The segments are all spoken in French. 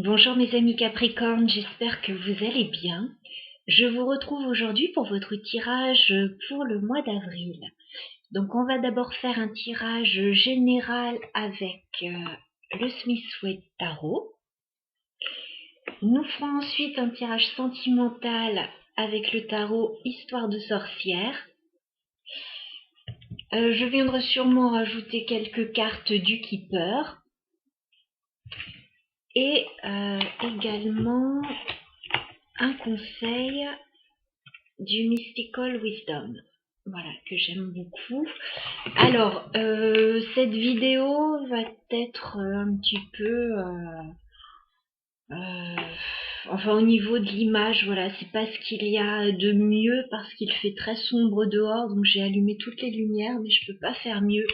Bonjour mes amis Capricorne, j'espère que vous allez bien. Je vous retrouve aujourd'hui pour votre tirage pour le mois d'avril. Donc on va d'abord faire un tirage général avec le Smith-Waite Tarot. Nous ferons ensuite un tirage sentimental avec le tarot Histoire de sorcière. Je viendrai sûrement rajouter quelques cartes du Keeper. Et également un conseil du Mystical Wisdom, voilà, que j'aime beaucoup. Alors, cette vidéo va être un petit peu... enfin, au niveau de l'image, voilà, c'est pas ce qu'il y a de mieux parce qu'il fait très sombre dehors, donc j'ai allumé toutes les lumières, mais je peux pas faire mieux.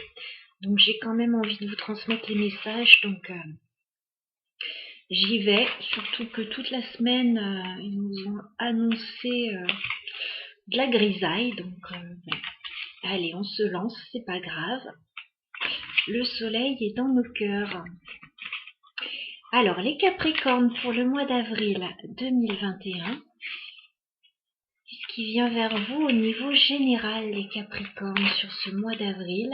Donc j'ai quand même envie de vous transmettre les messages, donc... j'y vais, surtout que toute la semaine, ils nous ont annoncé de la grisaille, donc bon. Allez, on se lance, c'est pas grave. Le soleil est dans nos cœurs. Alors, les Capricornes pour le mois d'avril 2021, qu'est-ce qui vient vers vous au niveau général, les Capricornes, sur ce mois d'avril?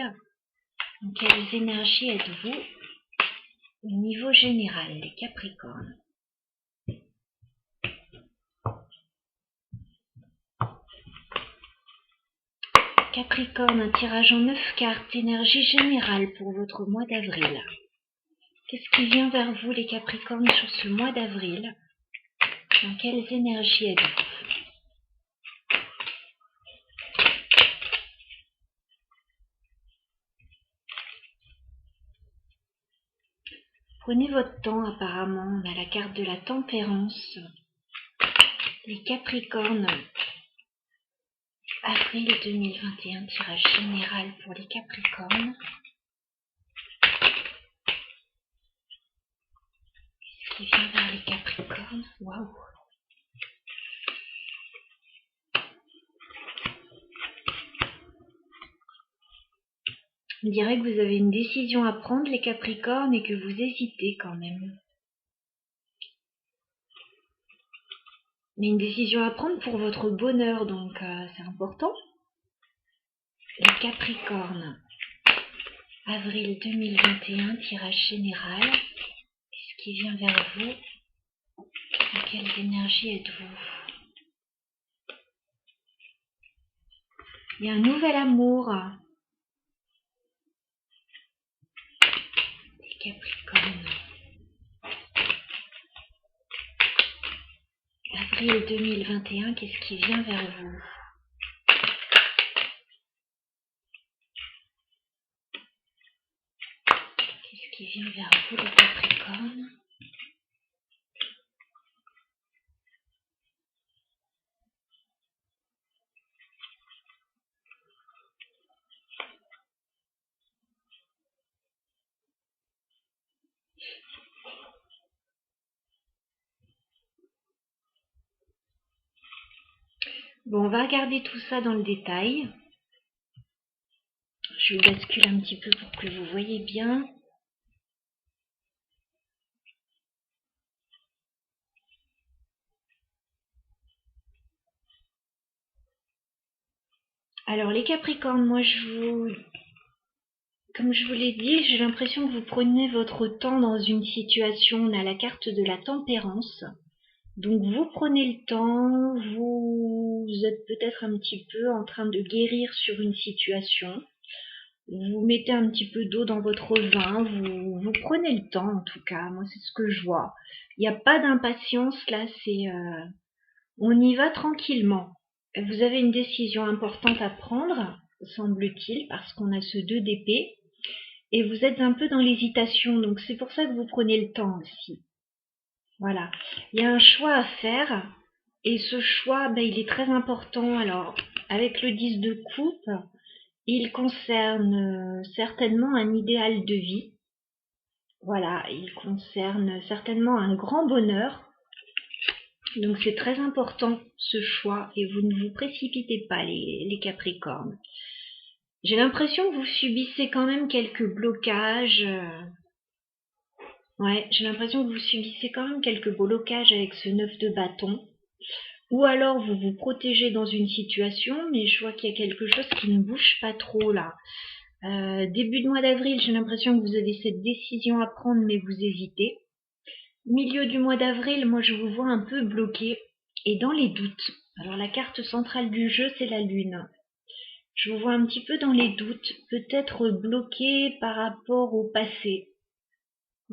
Dans quelles énergies êtes-vous au niveau général, les Capricornes? Capricorne, un tirage en 9 cartes, énergie générale pour votre mois d'avril. Qu'est-ce qui vient vers vous, les Capricornes, sur ce mois d'avril? Dans quelles énergies êtes-vous? Prenez votre temps, apparemment. On a la carte de la tempérance. Les Capricornes, avril 2021, tirage général pour les Capricornes. Qu'est-ce qui vient vers les Capricornes? Waouh! On dirait que vous avez une décision à prendre, les Capricornes, et que vous hésitez quand même. Mais une décision à prendre pour votre bonheur, donc c'est important. Les Capricornes, avril 2021, tirage général. Qu'est-ce qui vient vers vous? Dans quelles énergies êtes-vous? Il y a un nouvel amour. Les Capricornes. Avril 2021, qu'est-ce qui vient vers vous? Qu'est-ce qui vient vers vous, les Capricornes? Bon, on va regarder tout ça dans le détail. Je bascule un petit peu pour que vous voyez bien. Alors, les Capricornes, moi, comme je vous l'ai dit, j'ai l'impression que vous prenez votre temps dans une situation. On a la carte de la tempérance. Donc, vous prenez le temps, vous êtes peut-être un petit peu en train de guérir sur une situation. Vous mettez un petit peu d'eau dans votre vin, vous prenez le temps en tout cas, moi c'est ce que je vois. Il n'y a pas d'impatience là, c'est on y va tranquillement. Vous avez une décision importante à prendre, semble-t-il, parce qu'on a ce 2 d'épée, et vous êtes un peu dans l'hésitation, donc c'est pour ça que vous prenez le temps aussi. Voilà, il y a un choix à faire, et ce choix, ben, il est très important. Alors, avec le 10 de coupe, il concerne certainement un idéal de vie. Voilà, il concerne certainement un grand bonheur. Donc c'est très important ce choix et vous ne vous précipitez pas les Capricornes. J'ai l'impression que vous subissez quand même quelques blocages. Ouais, j'ai l'impression que vous subissez quand même quelques blocages avec ce 9 de bâton. Ou alors vous vous protégez dans une situation, mais je vois qu'il y a quelque chose qui ne bouge pas trop là. Début de mois d'avril, j'ai l'impression que vous avez cette décision à prendre, mais vous hésitez. Milieu du mois d'avril, moi je vous vois un peu bloqué et dans les doutes. Alors la carte centrale du jeu, c'est la lune. Je vous vois un petit peu dans les doutes, peut-être bloqué par rapport au passé.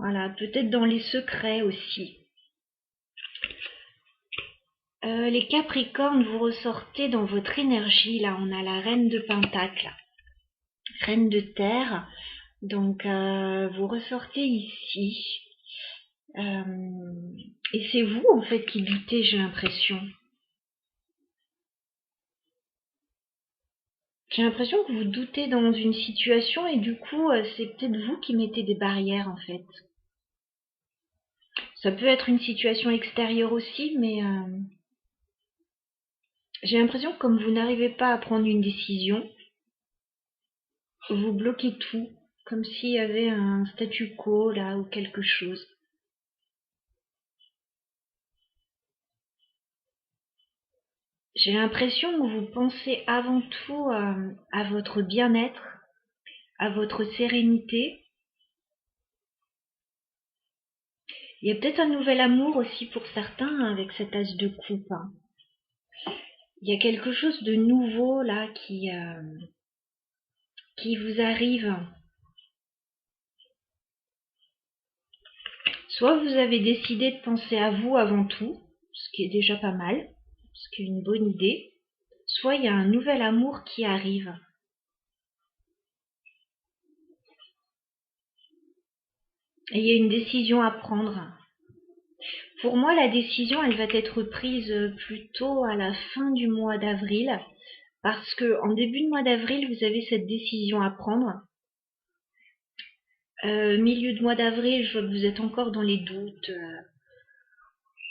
Voilà, peut-être dans les secrets aussi. Les Capricornes, vous ressortez dans votre énergie. Là, on a la reine de Pentacle, reine de terre. Donc, vous ressortez ici. Et c'est vous, en fait, qui doutez, j'ai l'impression. J'ai l'impression que vous doutez dans une situation et du coup, c'est peut-être vous qui mettez des barrières, en fait. Ça peut être une situation extérieure aussi, mais j'ai l'impression que comme vous n'arrivez pas à prendre une décision, vous bloquez tout, comme s'il y avait un statu quo là ou quelque chose. J'ai l'impression que vous pensez avant tout à votre bien-être, à votre sérénité. Il y a peut-être un nouvel amour aussi pour certains avec cet as de coupe. Il y a quelque chose de nouveau là qui vous arrive. Soit vous avez décidé de penser à vous avant tout, ce qui est déjà pas mal, ce qui est une bonne idée. Soit il y a un nouvel amour qui arrive. Et il y a une décision à prendre. Pour moi, la décision, elle va être prise plutôt à la fin du mois d'avril, parce que en début de mois d'avril, vous avez cette décision à prendre. Milieu de mois d'avril, je vois que vous êtes encore dans les doutes.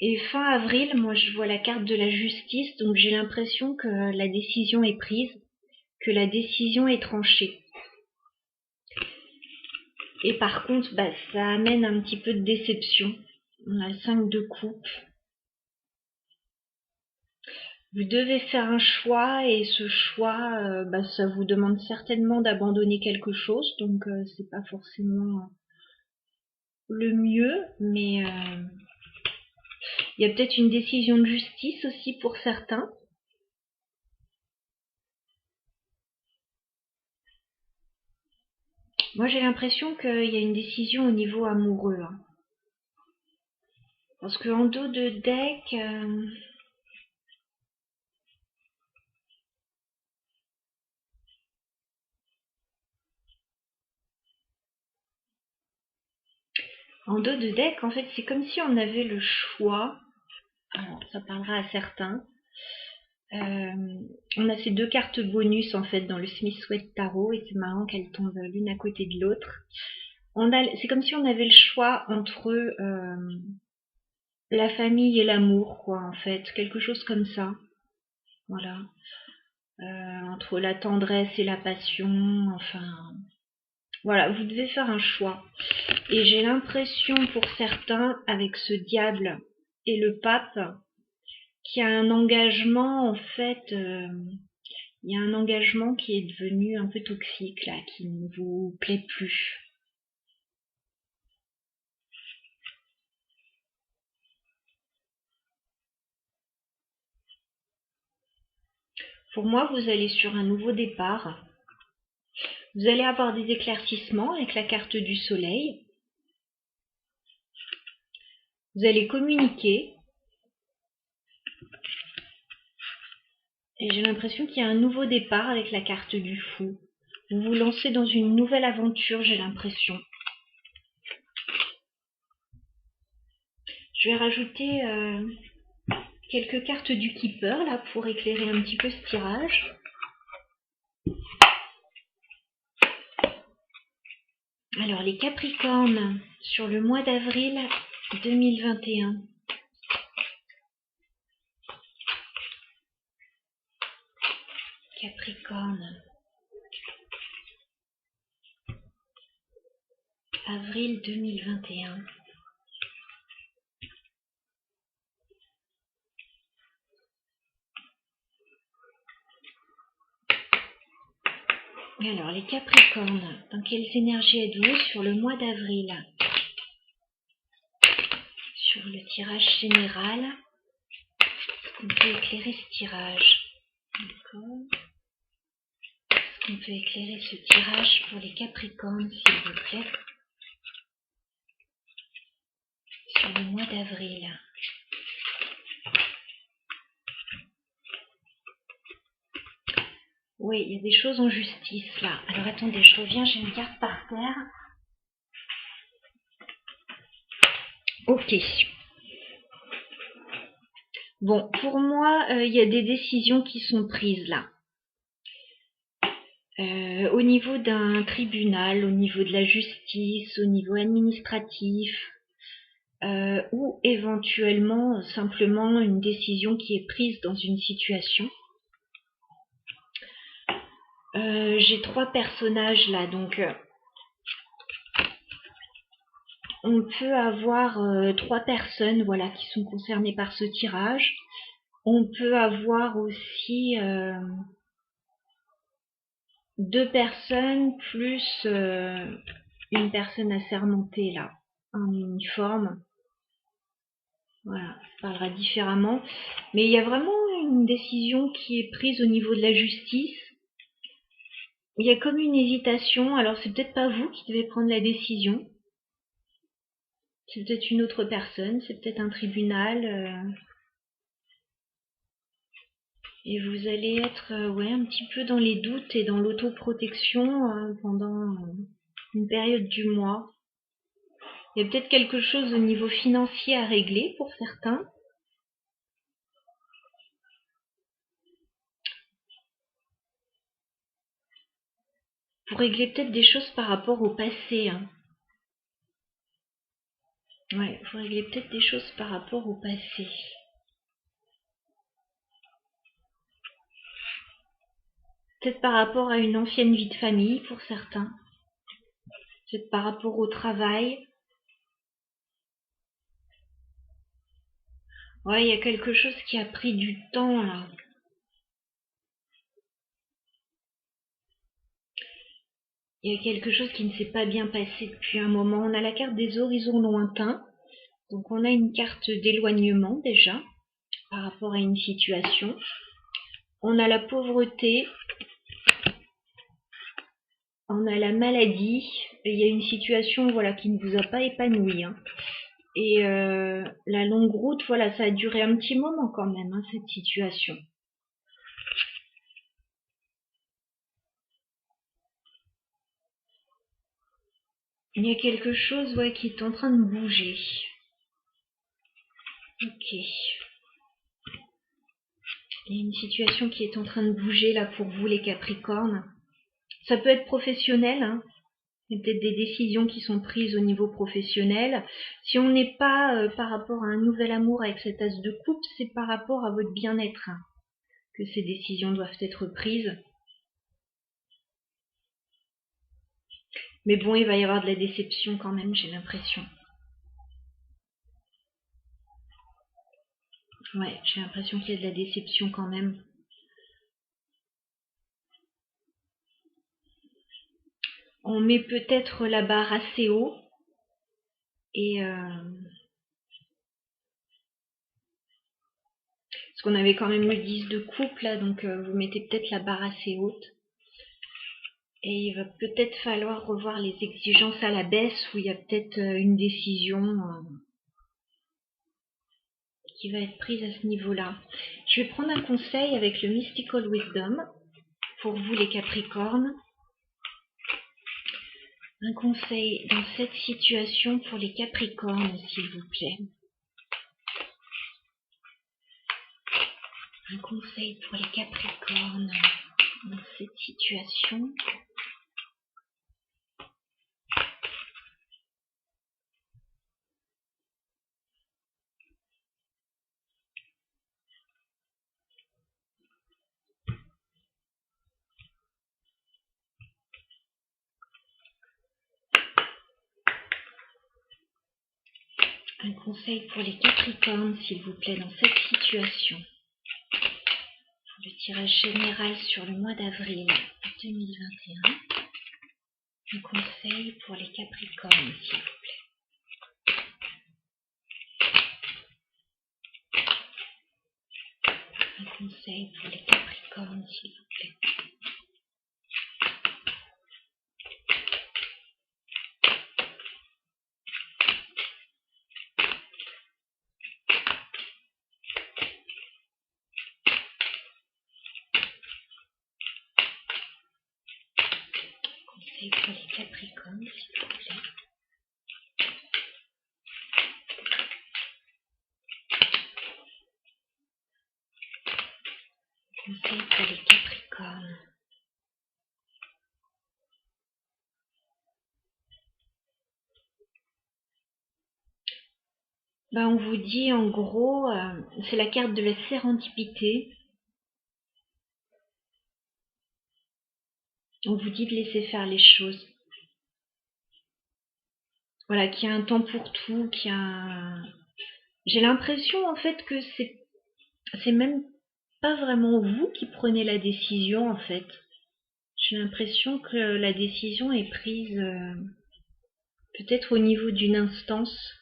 Et fin avril, moi, je vois la carte de la justice, donc j'ai l'impression que la décision est prise, que la décision est tranchée. Et par contre, ça amène un petit peu de déception. On a le 5 de coupe. Vous devez faire un choix et ce choix, ça vous demande certainement d'abandonner quelque chose, donc c'est pas forcément le mieux, mais il y a peut-être une décision de justice aussi pour certains. Moi j'ai l'impression qu'il y a une décision au niveau amoureux, hein. Parce qu'en dos de deck, en fait, c'est comme si on avait le choix. Alors, ça parlera à certains. On a ces deux cartes bonus en fait dans le Smith Sweat Tarot et c'est marrant qu'elles tombent l'une à côté de l'autre. C'est comme si on avait le choix entre la famille et l'amour, quoi, en fait, quelque chose comme ça. Voilà. Entre la tendresse et la passion, enfin. Voilà, vous devez faire un choix. Et j'ai l'impression pour certains, avec ce diable et le pape, qu'il y a un engagement, en fait, il y a un engagement qui est devenu un peu toxique, là, qui ne vous plaît plus. Pour moi, vous allez sur un nouveau départ. Vous allez avoir des éclaircissements avec la carte du soleil. Vous allez communiquer. Et j'ai l'impression qu'il y a un nouveau départ avec la carte du fou. Vous vous lancez dans une nouvelle aventure, j'ai l'impression. Je vais rajouter quelques cartes du Keeper là pour éclairer un petit peu ce tirage. Alors les Capricornes sur le mois d'avril 2021. Capricorne. Avril 2021. Alors, les Capricornes, dans quelles énergies êtes-vous sur le mois d'avril? Sur le tirage général, est-ce qu'on peut éclairer ce tirage? D'accord. Est-ce qu'on peut éclairer ce tirage pour les Capricornes, s'il vous plaît? Sur le mois d'avril. Oui, il y a des choses en justice là. Alors attendez, je reviens, j'ai une carte par terre. Ok. Bon, pour moi, il y a des décisions qui sont prises là. Au niveau d'un tribunal, au niveau de la justice, au niveau administratif, ou éventuellement simplement une décision qui est prise dans une situation. J'ai 3 personnages là, donc on peut avoir 3 personnes, voilà, qui sont concernées par ce tirage. On peut avoir aussi 2 personnes plus une personne assermentée là, en uniforme. Voilà, ça parlera différemment. Mais il y a vraiment une décision qui est prise au niveau de la justice. Il y a comme une hésitation, alors c'est peut-être pas vous qui devez prendre la décision. C'est peut-être une autre personne, c'est peut-être un tribunal. Et vous allez être ouais, un petit peu dans les doutes et dans l'autoprotection pendant une période du mois. Il y a peut-être quelque chose au niveau financier à régler pour certains. Vous réglez peut-être des choses par rapport au passé. Hein. Ouais, vous réglez peut-être des choses par rapport au passé. Peut-être par rapport à une ancienne vie de famille pour certains. Peut-être par rapport au travail. Ouais, il y a quelque chose qui a pris du temps là. Il y a quelque chose qui ne s'est pas bien passé depuis un moment. On a la carte des horizons lointains. Donc on a une carte d'éloignement déjà par rapport à une situation. On a la pauvreté. On a la maladie. Et il y a une situation voilà, qui ne vous a pas épanoui. Hein. Et la longue route, voilà, ça a duré un petit moment quand même, hein, cette situation. Il y a quelque chose ouais, qui est en train de bouger. Ok. Il y a une situation qui est en train de bouger là pour vous les Capricornes. Ça peut être professionnel, hein. Il y a peut-être des décisions qui sont prises au niveau professionnel. Si on n'est pas par rapport à un nouvel amour avec cet as de coupe, c'est par rapport à votre bien-être hein, que ces décisions doivent être prises. Mais bon, il va y avoir de la déception quand même, j'ai l'impression. Ouais, j'ai l'impression qu'il y a de la déception quand même. On met peut-être la barre assez haut. Et parce qu'on avait quand même le 10 de coupe là, donc vous mettez peut-être la barre assez haute. Et il va peut-être falloir revoir les exigences à la baisse où il y a peut-être une décision qui va être prise à ce niveau-là. Je vais prendre un conseil avec le Mystical Wisdom pour vous les Capricornes. Un conseil dans cette situation pour les Capricornes, s'il vous plaît. Un conseil pour les Capricornes dans cette situation. Un conseil pour les Capricornes, s'il vous plaît, dans cette situation. Le tirage général sur le mois d'avril 2021. Un conseil pour les Capricornes, s'il vous plaît. Un conseil pour les Capricornes, s'il vous plaît. Conseil pour les Capricornes, s'il vous plaît. Conseil pour les Capricornes. On vous dit en gros, c'est la carte de la sérendipité. On vous dit de laisser faire les choses. Voilà, qu'il y a un temps pour tout, qu'il y a... J'ai l'impression en fait que c'est même pas vraiment vous qui prenez la décision en fait. J'ai l'impression que la décision est prise peut-être au niveau d'une instance.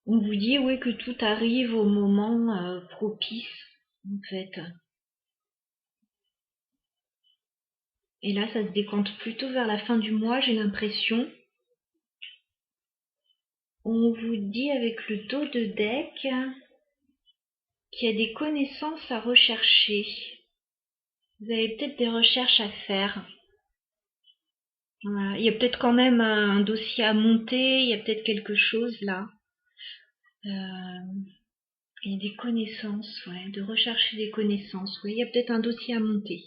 On vous dit oui que tout arrive au moment propice en fait. Et là ça se décante plutôt vers la fin du mois, j'ai l'impression. On vous dit avec le dos de deck qu'il y a des connaissances à rechercher. Vous avez peut-être des recherches à faire. Voilà. Il y a peut-être quand même un dossier à monter, il y a peut-être quelque chose là. Il y a des connaissances, ouais, de rechercher des connaissances. Oui, il y a peut-être un dossier à monter.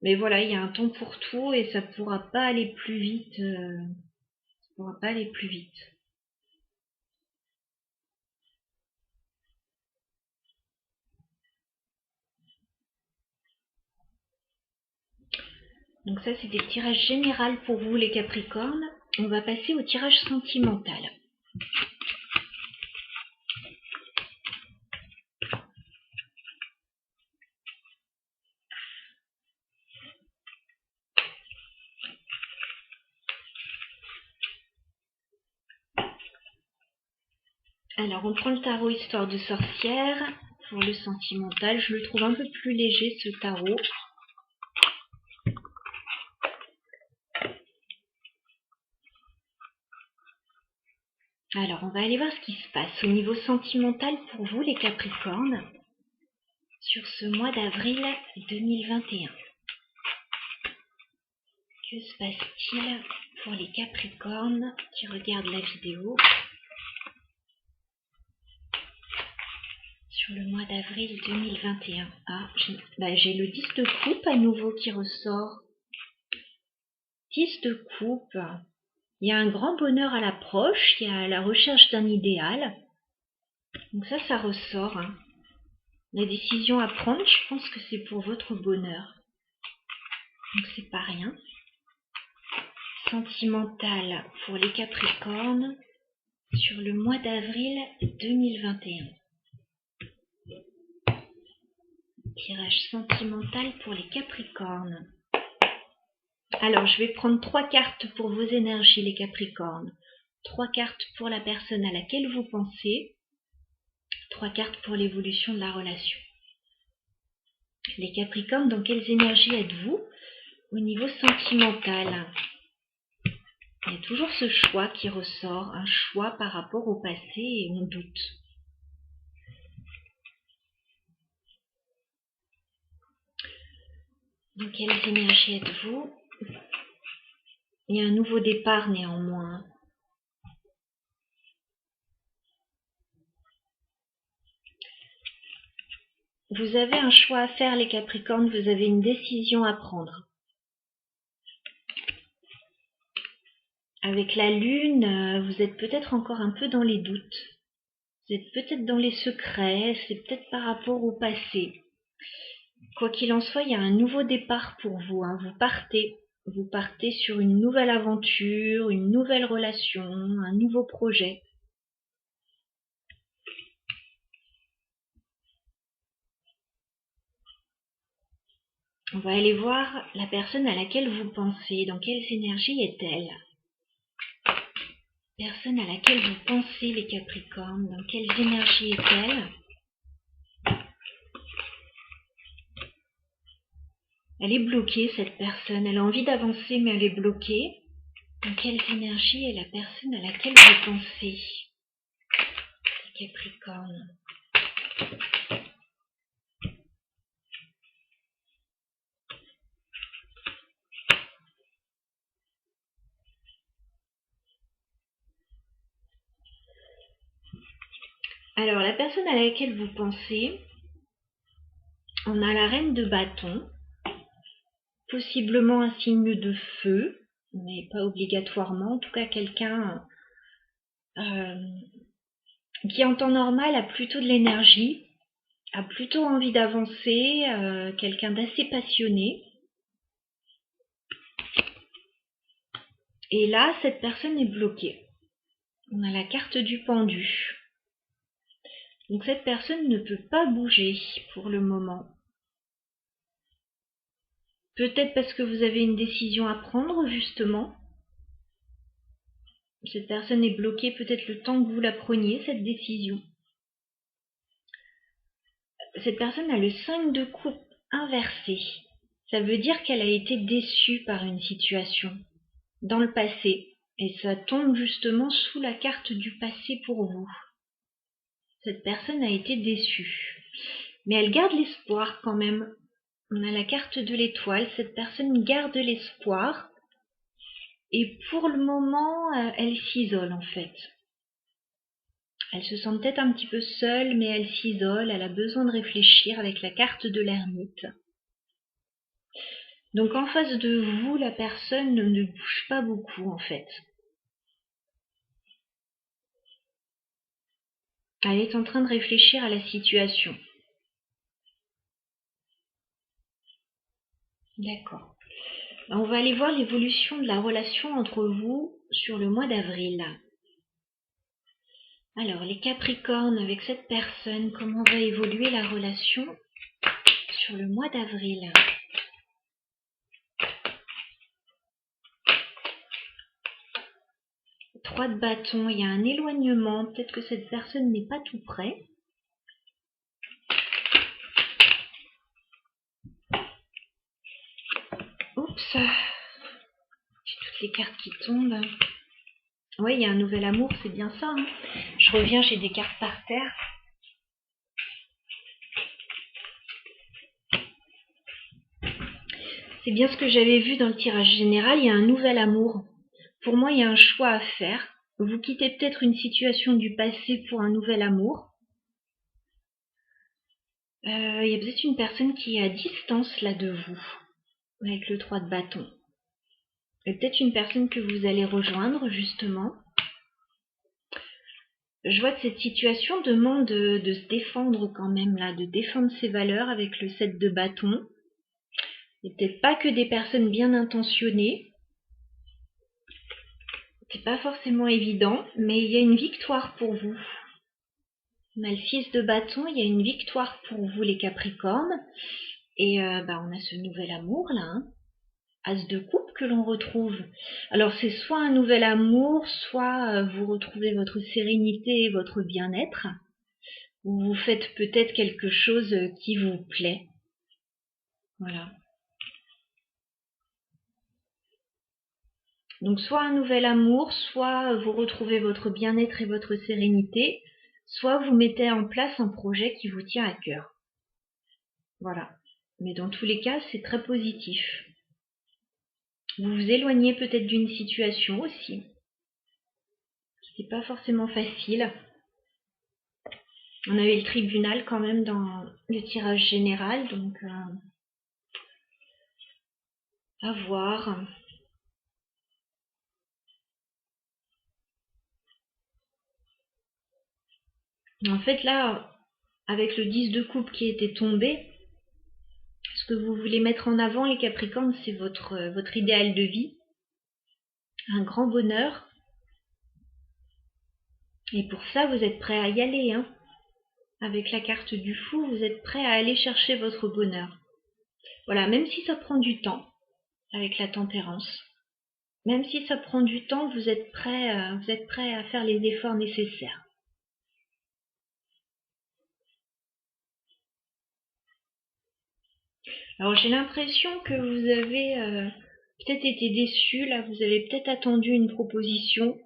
Mais voilà, il y a un temps pour tout et ça pourra pas aller plus vite. Ça pourra pas aller plus vite. Donc ça, c'était le tirage général pour vous, les Capricornes. On va passer au tirage sentimental. Alors, on prend le tarot Histoire de sorcière pour le sentimental. Je le trouve un peu plus léger, ce tarot. Alors, on va aller voir ce qui se passe au niveau sentimental pour vous, les Capricornes, sur ce mois d'avril 2021. Que se passe-t-il pour les Capricornes qui regardent la vidéo sur le mois d'avril 2021? Ah, j'ai le 10 de coupe à nouveau qui ressort. 10 de coupe. Il y a un grand bonheur à l'approche, il y a la recherche d'un idéal. Donc ça ressort. Hein. La décision à prendre, je pense que c'est pour votre bonheur. Donc c'est pas rien. Sentimental pour les Capricornes sur le mois d'avril 2021. Tirage sentimental pour les Capricornes. Alors, je vais prendre 3 cartes pour vos énergies, les Capricornes. 3 cartes pour la personne à laquelle vous pensez. 3 cartes pour l'évolution de la relation. Les Capricornes, dans quelles énergies êtes-vous au niveau sentimental? Il y a toujours ce choix qui ressort, un choix par rapport au passé et on doute. Dans quelles énergies êtes-vous? Il y a un nouveau départ néanmoins. Vous avez un choix à faire, les Capricornes, vous avez une décision à prendre. Avec la Lune, vous êtes peut-être encore un peu dans les doutes. Vous êtes peut-être dans les secrets, c'est peut-être par rapport au passé. Quoi qu'il en soit, il y a un nouveau départ pour vous. Hein. Vous partez sur une nouvelle aventure, une nouvelle relation, un nouveau projet. On va aller voir la personne à laquelle vous pensez. Dans quelles énergies est-elle? Personne à laquelle vous pensez, les Capricornes. Dans quelles énergies est-elle? Elle est bloquée, cette personne. Elle a envie d'avancer, mais elle est bloquée. Dans quelles énergies est la personne à laquelle vous pensez, les Capricornes? Alors, la personne à laquelle vous pensez, on a la reine de bâton, possiblement un signe de feu, mais pas obligatoirement. En tout cas, quelqu'un qui en temps normal a plutôt de l'énergie, a plutôt envie d'avancer, quelqu'un d'assez passionné. Et là, cette personne est bloquée. On a la carte du pendu. Donc cette personne ne peut pas bouger pour le moment. Peut-être parce que vous avez une décision à prendre, justement. Cette personne est bloquée peut-être le temps que vous la preniez, cette décision. Cette personne a le 5 de coupe inversé. Ça veut dire qu'elle a été déçue par une situation dans le passé. Et ça tombe justement sous la carte du passé pour vous. Cette personne a été déçue. Mais elle garde l'espoir quand même. On a la carte de l'étoile. Cette personne garde l'espoir. Et pour le moment, elle s'isole en fait. Elle se sent peut-être un petit peu seule, mais elle s'isole. Elle a besoin de réfléchir avec la carte de l'ermite. Donc en face de vous, la personne ne bouge pas beaucoup en fait. Elle est en train de réfléchir à la situation. D'accord. On va aller voir l'évolution de la relation entre vous sur le mois d'avril. Alors, les Capricornes, avec cette personne, comment va évoluer la relation sur le mois d'avril? Trois de bâton, il y a un éloignement. Peut-être que cette personne n'est pas tout près. Oups, toutes les cartes qui tombent. Oui, il y a un nouvel amour, c'est bien ça. Hein. Je reviens, j'ai des cartes par terre. C'est bien ce que j'avais vu dans le tirage général, il y a un nouvel amour. Pour moi, il y a un choix à faire. Vous quittez peut-être une situation du passé pour un nouvel amour. Il y a peut-être une personne qui est à distance là de vous, avec le 3 de bâton. Et peut-être une personne que vous allez rejoindre, justement. Je vois que cette situation demande de se défendre quand même, là, de défendre ses valeurs avec le 7 de bâton. Et peut-être pas que des personnes bien intentionnées. C'est pas forcément évident, mais il y a une victoire pour vous. On a le 6 de bâton, il y a une victoire pour vous les Capricornes. Et on a ce nouvel amour là, hein. As de coupe que l'on retrouve. Alors c'est soit un nouvel amour, soit vous retrouvez votre sérénité et votre bien-être. Ou vous faites peut-être quelque chose qui vous plaît. Voilà. Donc soit un nouvel amour, soit vous retrouvez votre bien-être et votre sérénité, soit vous mettez en place un projet qui vous tient à cœur. Voilà. Mais dans tous les cas, c'est très positif. Vous vous éloignez peut-être d'une situation aussi. C'est pas forcément facile. On avait le tribunal quand même dans le tirage général, donc à voir. En fait là, avec le 10 de coupe qui était tombé, ce que vous voulez mettre en avant les Capricornes, c'est votre idéal de vie. Un grand bonheur. Et pour ça, vous êtes prêt à y aller, hein. Avec la carte du fou, vous êtes prêt à aller chercher votre bonheur. Voilà, même si ça prend du temps avec la tempérance, même si ça prend du temps, vous êtes prêt à faire les efforts nécessaires. Alors j'ai l'impression que vous avez peut-être été déçu, là vous avez peut-être attendu une proposition,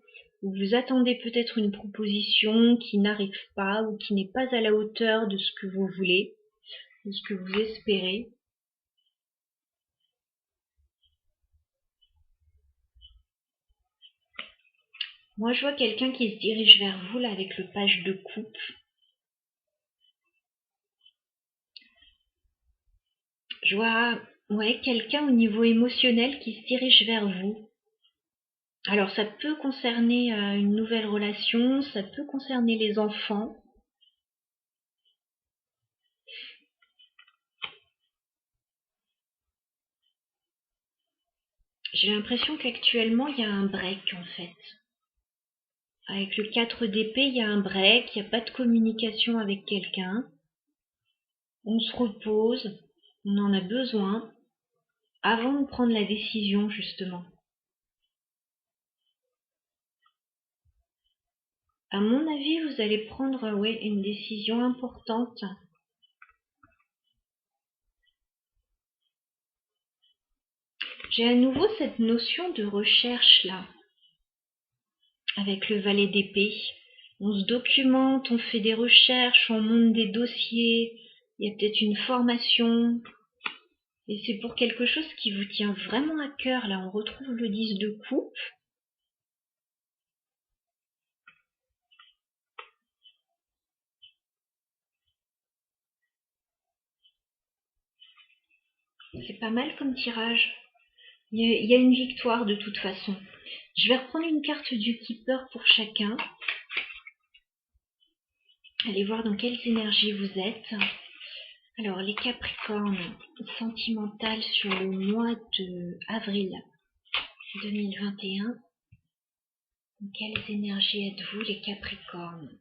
ou vous attendez peut-être une proposition qui n'arrive pas ou qui n'est pas à la hauteur de ce que vous voulez, de ce que vous espérez. Moi je vois quelqu'un qui se dirige vers vous là avec le page de coupe. Je vois quelqu'un au niveau émotionnel qui se dirige vers vous. Alors ça peut concerner une nouvelle relation, ça peut concerner les enfants. J'ai l'impression qu'actuellement il y a un break en fait. Avec le 4 d'épée, il y a un break, il n'y a pas de communication avec quelqu'un. On se repose, on en a besoin, avant de prendre la décision justement. À mon avis, vous allez prendre une décision importante. J'ai à nouveau cette notion de recherche là, avec le valet d'épée. On se documente, on fait des recherches, on monte des dossiers, il y a peut-être une formation. Et c'est pour quelque chose qui vous tient vraiment à cœur. Là, on retrouve le 10 de coupe. C'est pas mal comme tirage. Il y a une victoire de toute façon. Je vais reprendre une carte du Keeper pour chacun. Allez voir dans quelles énergies vous êtes. Alors, les Capricornes, sentimentales sur le mois de avril 2021. Dans quelles énergies êtes-vous, les Capricornes?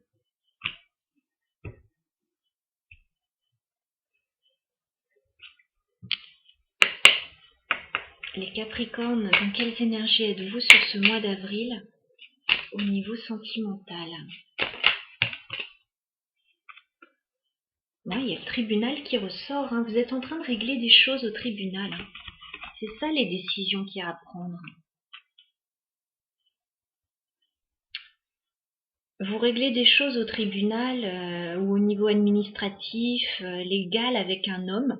Les Capricornes, dans quelles énergies êtes-vous sur ce mois d'avril au niveau sentimental? Ouais, il y a le tribunal qui ressort. Hein. Vous êtes en train de régler des choses au tribunal. Hein. C'est ça les décisions qu'il y a à prendre. Vous réglez des choses au tribunal ou au niveau administratif, légal avec un homme.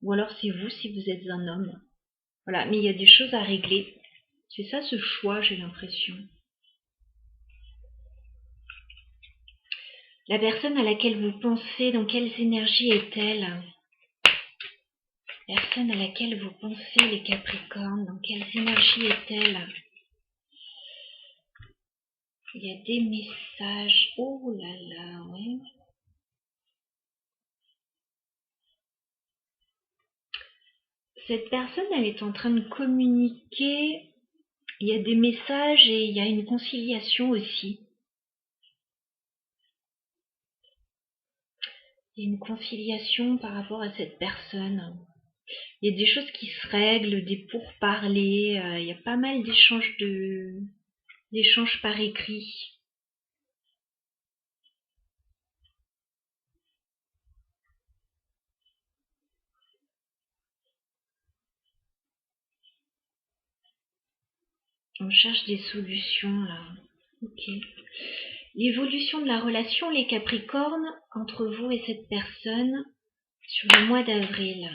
Ou alors c'est vous si vous êtes un homme. Voilà, mais il y a des choses à régler. C'est ça ce choix, j'ai l'impression. La personne à laquelle vous pensez, dans quelles énergies est-elle? La personne à laquelle vous pensez, les Capricornes, dans quelles énergies est-elle? Il y a des messages. Oh là là, ouais. Cette personne, elle est en train de communiquer. Il y a des messages et il y a une conciliation aussi. Il y a une conciliation par rapport à cette personne. Il y a des choses qui se règlent, des pourparlers. Il y a pas mal d'échanges par écrit. On cherche des solutions là. Ok. L'évolution de la relation, les Capricornes, entre vous et cette personne sur le mois d'avril.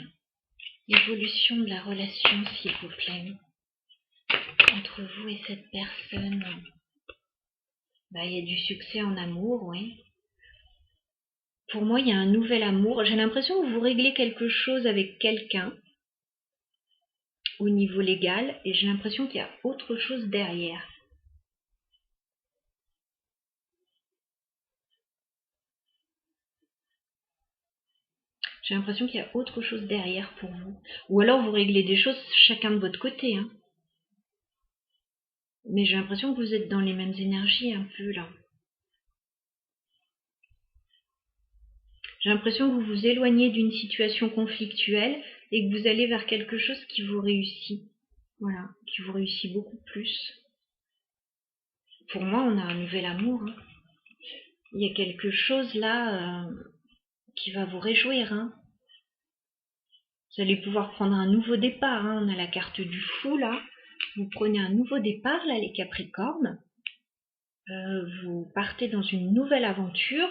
L'évolution de la relation, s'il vous plaît. Entre vous et cette personne. Il y a du succès en amour, oui. Pour moi, il y a un nouvel amour. J'ai l'impression que vous réglez quelque chose avec quelqu'un au niveau légal et j'ai l'impression qu'il y a autre chose derrière. J'ai l'impression qu'il y a autre chose derrière pour vous. Ou alors vous réglez des choses chacun de votre côté. Hein. Mais j'ai l'impression que vous êtes dans les mêmes énergies un peu là. J'ai l'impression que vous vous éloignez d'une situation conflictuelle et que vous allez vers quelque chose qui vous réussit. Voilà, qui vous réussit beaucoup plus. Pour moi, on a un nouvel amour. Hein. Il y a quelque chose là qui va vous réjouir. Hein. Vous allez pouvoir prendre un nouveau départ. Hein. On a la carte du fou là. Vous prenez un nouveau départ là, les Capricornes. Vous partez dans une nouvelle aventure.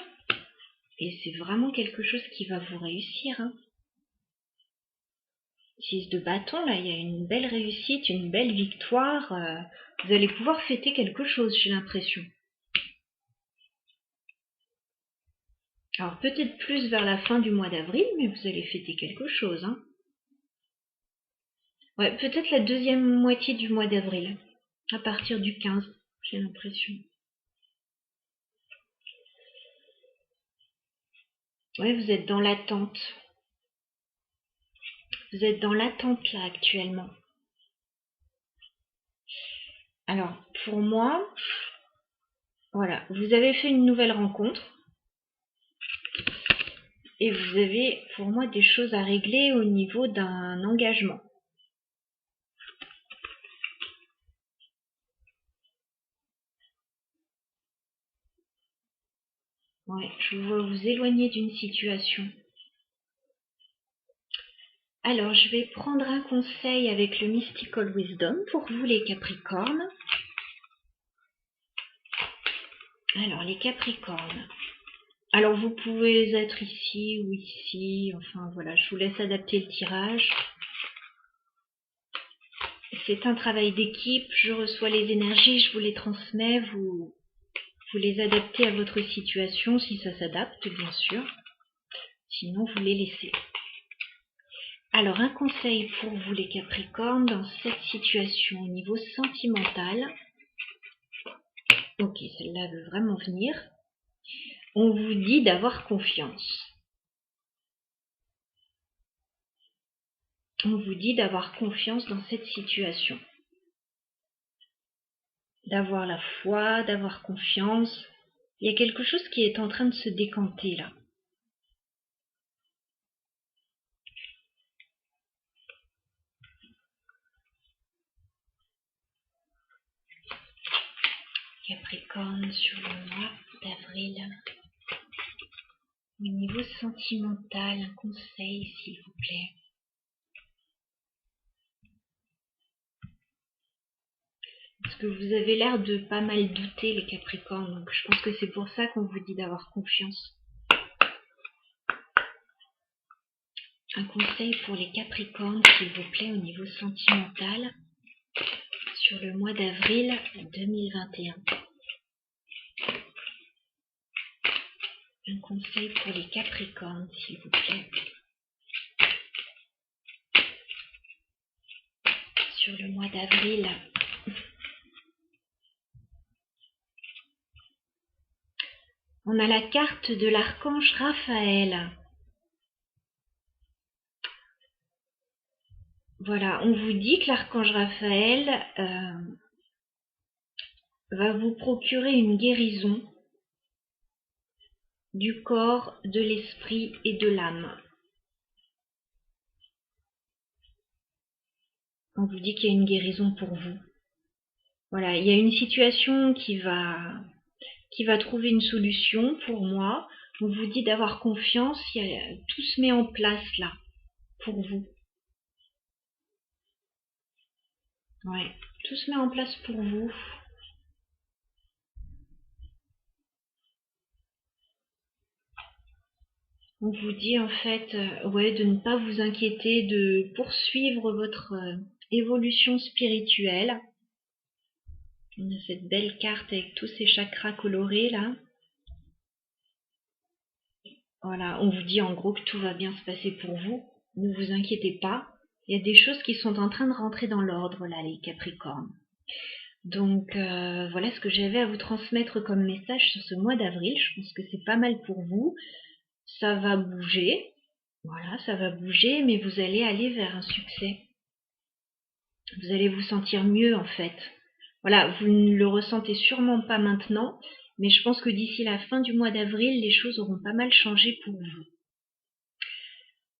Et c'est vraiment quelque chose qui va vous réussir. Hein. 6 de bâton, là, il y a une belle réussite, une belle victoire. Vous allez pouvoir fêter quelque chose, j'ai l'impression. Alors peut-être plus vers la fin du mois d'avril, mais vous allez fêter quelque chose. Hein. Ouais, peut-être la deuxième moitié du mois d'avril, à partir du 15, j'ai l'impression. Ouais, vous êtes dans l'attente. Vous êtes dans l'attente là actuellement. Alors, pour moi, voilà, vous avez fait une nouvelle rencontre. Et vous avez, pour moi, des choses à régler au niveau d'un engagement. Ouais, je vous vois vous éloigner d'une situation. Alors, je vais prendre un conseil avec le Mystical Wisdom pour vous, les Capricornes. Alors, les Capricornes. Alors, vous pouvez être ici ou ici. Enfin, voilà, je vous laisse adapter le tirage. C'est un travail d'équipe. Je reçois les énergies, je vous les transmets. Vous les adaptez à votre situation, si ça s'adapte, bien sûr. Sinon, vous les laissez. Alors, un conseil pour vous les Capricornes dans cette situation au niveau sentimental. Ok, celle-là veut vraiment venir. On vous dit d'avoir confiance. On vous dit d'avoir confiance dans cette situation. D'avoir la foi, d'avoir confiance. Il y a quelque chose qui est en train de se décanter là. Capricorne sur le mois d'avril. Au niveau sentimental, un conseil s'il vous plaît. Parce que vous avez l'air de pas mal douter les Capricornes, donc je pense que c'est pour ça qu'on vous dit d'avoir confiance. Un conseil pour les Capricornes s'il vous plaît au niveau sentimental sur le mois d'avril 2021. Un conseil pour les Capricornes, s'il vous plaît. Sur le mois d'avril. On a la carte de l'archange Raphaël. Voilà, on vous dit que l'archange Raphaël va vous procurer une guérison du corps, de l'esprit et de l'âme. On vous dit qu'il y a une guérison pour vous. Voilà, il y a une situation qui va trouver une solution pour moi. On vous dit d'avoir confiance, tout se met en place là, pour vous. Ouais, tout se met en place pour vous. On vous dit en fait de ne pas vous inquiéter, de poursuivre votre évolution spirituelle. On a cette belle carte avec tous ces chakras colorés là. Voilà, on vous dit en gros que tout va bien se passer pour vous. Ne vous inquiétez pas. Il y a des choses qui sont en train de rentrer dans l'ordre là, les Capricornes. Donc voilà ce que j'avais à vous transmettre comme message sur ce mois d'avril. Je pense que c'est pas mal pour vous. Ça va bouger. Voilà, ça va bouger, mais vous allez aller vers un succès. Vous allez vous sentir mieux en fait. Voilà, vous ne le ressentez sûrement pas maintenant, mais je pense que d'ici la fin du mois d'avril, les choses auront pas mal changé pour vous.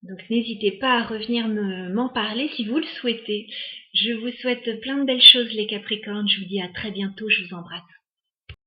Donc n'hésitez pas à revenir m'en parler si vous le souhaitez. Je vous souhaite plein de belles choses les Capricornes. Je vous dis à très bientôt. Je vous embrasse.